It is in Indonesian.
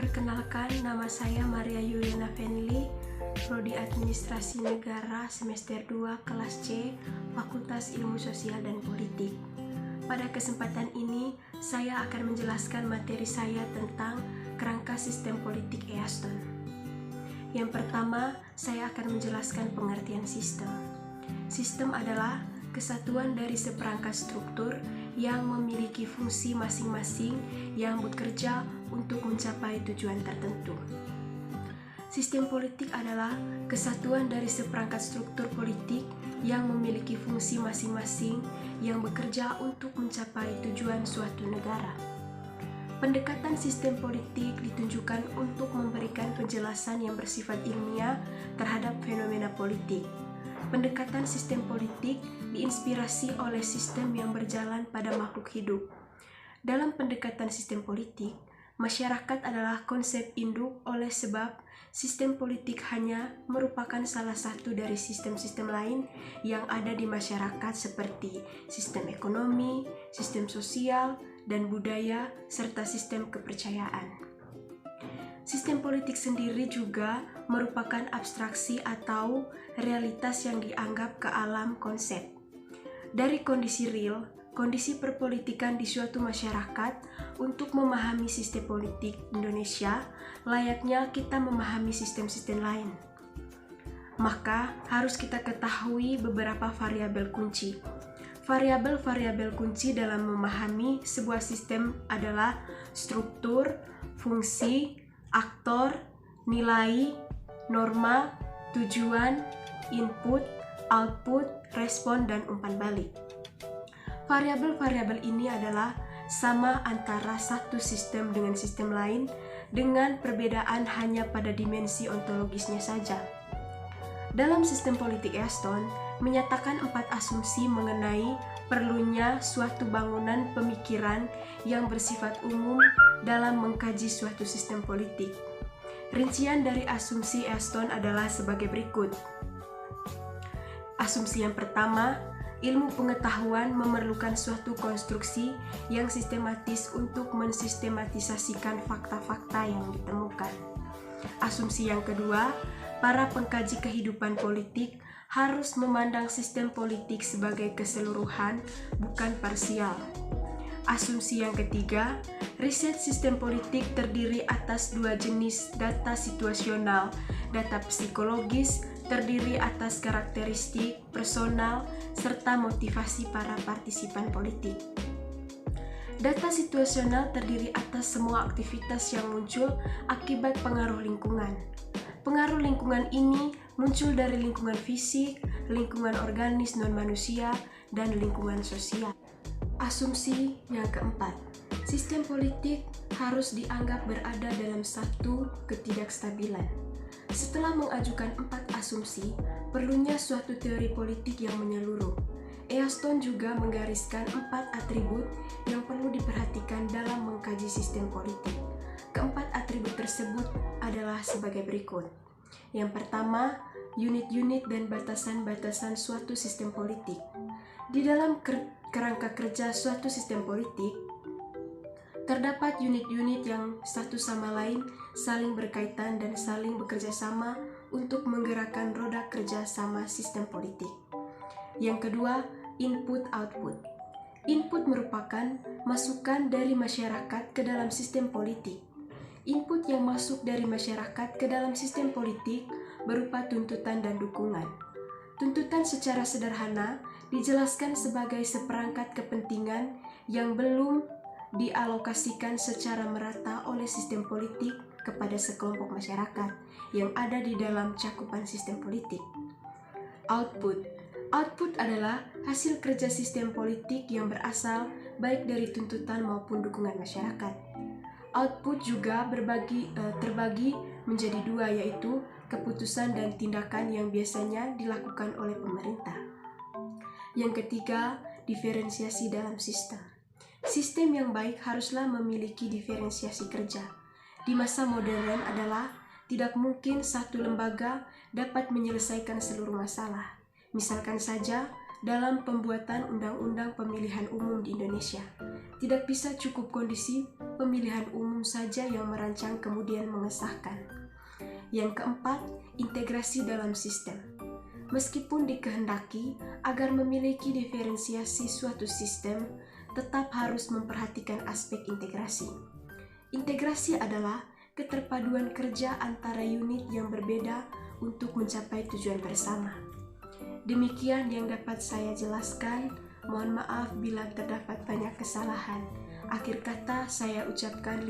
Perkenalkan, nama saya Maria Yuliana Fenli, Prodi Administrasi Negara semester 2 kelas C, Fakultas Ilmu Sosial dan Politik. Pada kesempatan ini, saya akan menjelaskan materi saya tentang kerangka sistem politik Easton. Yang pertama, saya akan menjelaskan pengertian sistem. Sistem adalah kesatuan dari seperangkat struktur yang memiliki fungsi masing-masing yang bekerja untuk mencapai tujuan tertentu. Sistem politik adalah kesatuan dari seperangkat struktur politik yang memiliki fungsi masing-masing yang bekerja untuk mencapai tujuan suatu negara. Pendekatan sistem politik ditunjukkan untuk memberikan penjelasan yang bersifat ilmiah terhadap fenomena politik. Pendekatan sistem politik diinspirasi oleh sistem yang berjalan pada makhluk hidup. Dalam pendekatan sistem politik, masyarakat adalah konsep induk oleh sebab sistem politik hanya merupakan salah satu dari sistem-sistem lain yang ada di masyarakat seperti sistem ekonomi, sistem sosial, dan budaya, serta sistem kepercayaan. Sistem politik sendiri juga merupakan abstraksi atau realitas yang dianggap ke alam konsep. Dari kondisi real, kondisi perpolitikan di suatu masyarakat, untuk memahami sistem politik Indonesia, layaknya kita memahami sistem-sistem lain. Maka harus kita ketahui beberapa variabel kunci. Variabel-variabel kunci dalam memahami sebuah sistem adalah struktur, fungsi, aktor, nilai, norma, tujuan, input, output, respon, dan umpan balik. Variabel-variabel ini adalah sama antara satu sistem dengan sistem lain dengan perbedaan hanya pada dimensi ontologisnya saja. Dalam sistem politik Easton menyatakan 4 asumsi mengenai perlunya suatu bangunan pemikiran yang bersifat umum dalam mengkaji suatu sistem politik. Rincian dari asumsi Easton adalah sebagai berikut. Asumsi yang pertama, ilmu pengetahuan memerlukan suatu konstruksi yang sistematis untuk mensistematisasikan fakta-fakta yang ditemukan. Asumsi yang kedua, para pengkaji kehidupan politik harus memandang sistem politik sebagai keseluruhan, bukan parsial. Asumsi yang ketiga, riset sistem politik terdiri atas 2 jenis data situasional, data psikologis, terdiri atas karakteristik, personal, serta motivasi para partisipan politik. Data situasional terdiri atas semua aktivitas yang muncul akibat pengaruh lingkungan. Pengaruh lingkungan ini muncul dari lingkungan fisik, lingkungan organis non-manusia, dan lingkungan sosial. Asumsi yang keempat, sistem politik harus dianggap berada dalam satu ketidakstabilan. Setelah mengajukan 4 asumsi, perlunya suatu teori politik yang menyeluruh. Easton juga menggariskan 4 atribut yang perlu diperhatikan dalam mengkaji sistem politik. Keempat atribut tersebut adalah sebagai berikut. Yang pertama, unit-unit dan batasan-batasan suatu sistem politik. Di dalam kerangka kerja suatu sistem politik, terdapat unit-unit yang satu sama lain saling berkaitan dan saling bekerja sama untuk menggerakkan roda kerja sama sistem politik. Yang kedua, input-output. Input merupakan masukan dari masyarakat ke dalam sistem politik. Input yang masuk dari masyarakat ke dalam sistem politik berupa tuntutan dan dukungan. Tuntutan secara sederhana dijelaskan sebagai seperangkat kepentingan yang belum dialokasikan secara merata oleh sistem politik kepada sekelompok masyarakat yang ada di dalam cakupan sistem politik. Output. Output adalah hasil kerja sistem politik yang berasal baik dari tuntutan maupun dukungan masyarakat. Output juga terbagi menjadi 2, yaitu keputusan dan tindakan yang biasanya dilakukan oleh pemerintah. Yang ketiga, diferensiasi dalam sistem. Sistem yang baik haruslah memiliki diferensiasi kerja. Di masa modern adalah tidak mungkin satu lembaga dapat menyelesaikan seluruh masalah. Misalkan saja dalam pembuatan undang-undang pemilihan umum di Indonesia, tidak bisa cukup kondisi pemilihan umum saja yang merancang kemudian mengesahkan. Yang keempat, integrasi dalam sistem. Meskipun dikehendaki agar memiliki diferensiasi suatu sistem, tetap harus memperhatikan aspek integrasi. Integrasi adalah keterpaduan kerja antara unit yang berbeda untuk mencapai tujuan bersama. Demikian yang dapat saya jelaskan. Mohon maaf bila terdapat banyak kesalahan. Akhir kata saya ucapkan